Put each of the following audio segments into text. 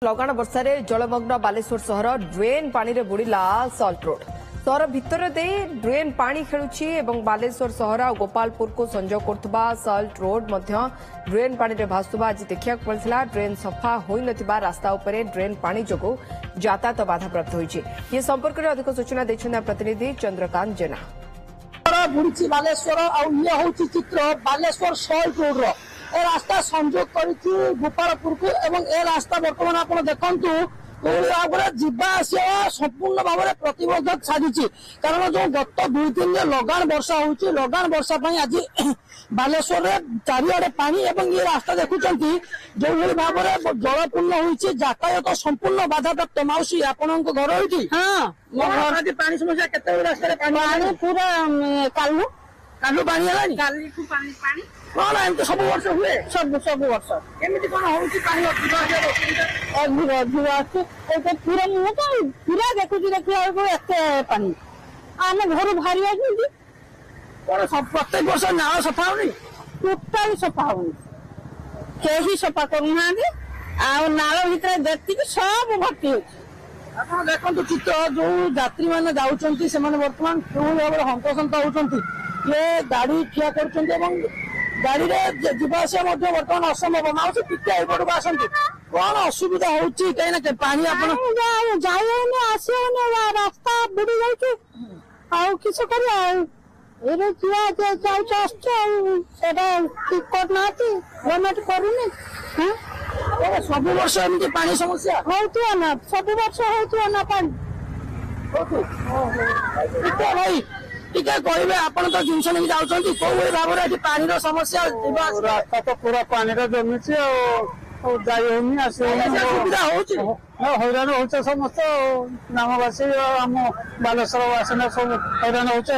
लगाण वर्षा जलमग्न बालेश्वर सहर ड्रेन पानी रे बुड़ीला सल्ट रोड सहर भितर दे ड्रेन पानी खेलुछि एवं बालेश्वर सहर और गोपालपुर को संजोग करथबा सल्ट रोड मध्य ड्रेन पानी रे भासुबा आज देखिया पड़थिला। ड्रेन सफा होई नथिबा रास्ता उपरे ड्रेन पानी जोगु यातायात बाधा प्राप्त होइछि। ये संपर्क में अधिक सूचना दैछन प्रतिनिधि चंद्रकांत जेना। बुड़ीछि बालेश्वर और ये होछि चित्र बालेश्वर सल्ट रोड रो ए रास्ता संजोग करिछि गोपालपुर को एवं ए रास्ता बर्तमान आपण देखंतु जीवा आसिया संपूर्ण भाव में प्रतिबंधक साजिछि कारण जो गत 2-3 दिन लगान वर्षा होछि लगान वर्षा पई आज बालेश्वर रे चारिआडे पानी एवं ये रास्ता देखुचंती जो भली भाव में जलपूर्ण होछि यातायात संपूर्ण बाधा प्राप्त। माउसी आपनक घर होइछि? हां मो घर पानी समस्या केते रास्ता रे पानी पूरा कालू पानी हलानी काली को पानी कौन एमती सब वर्ष हुए सब वर्ष केमिति कोन होउछि पानी पूरा मुह तो पूरा देखुछि देखिया एते पानी आम घर भारी आछि कोन सब प्रत्येक वर्ष नाଳ सफा होनी टोटल सफा होनी केही सफा करूना आ नाଳ भितर देखि सब भर्ती होछि। आपण देखंतु चित्र जो यात्री माने जाउचंती से माने वर्तमान कोन भाबरे हंतसंत होउचंती ये गाड़ी ठिया करचंती एवं गाड़ी रे जीवासिया मध्य वर्तमान असंभव। माउसी टिके एपटको आसंती कौन असुविधा होउची कहीं ना पानी आपण जायने आसियोने रास्ता बुडी जाउची आ किछ करी आ एरे जिया जाउच आछे सेटा टिकट नाती गवर्नमेंट करूनी। हां सब वर्ष एमती पानी समस्या होउती ना सब वर्ष होउती ना पानी होउती भाई टिके कहबे आपण तो जिनस नहीं जाउछंती को भाव रे पानी रो समस्या रास्ता तो पूरा पानी रो जमीछि और जाई होनी आसे सुविधा होछि हैरान होछ समस्त नामवासी हम बालेश्वर वासना सब हैरान होछ।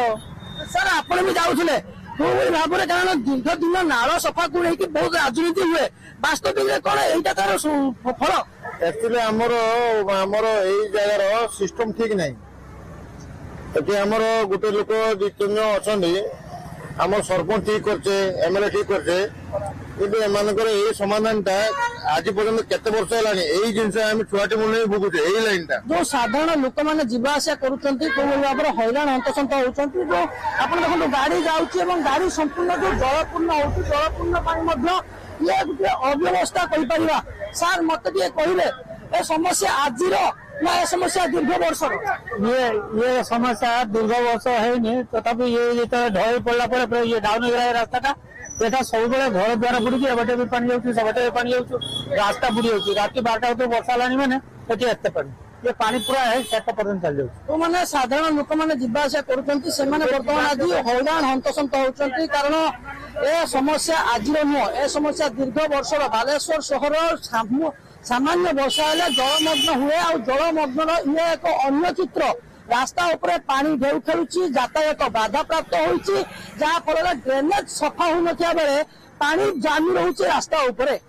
सर आपण भी जाउछले को भाव रे कारण दीर्घ दिन नाଳ सफा को लेके बहुत राजनीति हुए वास्तविक रे कोन एटा तार फल एक्चुअली हमर एई जगह सिस्टम ठीक नहीं एटी हमर गोटे लोक दि तीन अछंदी हमर सरपंच ठीक करछे एमएलए ठीक करछे किंतु एमानकर ए समाधानटा आज पर्यंत केते वर्ष हलानी एई जिंस हम छुआटी मुने भुगुचे एई लाइनटा जो साधारण लोक माने जीवा आशा करूचंती को भाबरे हैरान हंतसंत होउचंती जो आपण देखो गाड़ी जाउची एवं गाड़ी संपूर्ण जो जलपूर्ण होउची जलपूर्ण पानी मध्य ये गुटे अव्यवस्था कहि परिबा। सर मते दिए कहिले ए समस्या आजिर ना ए समस्या दीर्घ वर्ष ये समस्या दीर्घ वर्ष है तथापि ये ढल पड़ा पर ये डाउन हो रास्ता एटा सब घर द्वारा बुड़ी एबटे भी पानी जाउची सबटे भी पानी जाउची रास्ता बुड़ी जाउची रात 12टा तो वर्षा लानी माने एटी एते पानी ये पानी पूरा है 7 पर्यंत चल जाउची तो माने साधारण लोक माने जिबा आशा करूचंती से माने वर्तमान आज हैरान हंतसंत होउचंती कारण ए समस्या आज नुह ए समस्या दीर्घ वर्ष बालेश्वर शहर सामान्य वर्षा हेले जलमग्न हुए और जलमग्न ये एक अन्य चित्र रास्ता उपरे पानी ढेउ खेलुची यातायात बाधा प्राप्त होइची जहाँ फल ड्रेनेज सफा हो नथिया बेले पानी जामी रहुची रास्ता उपरे।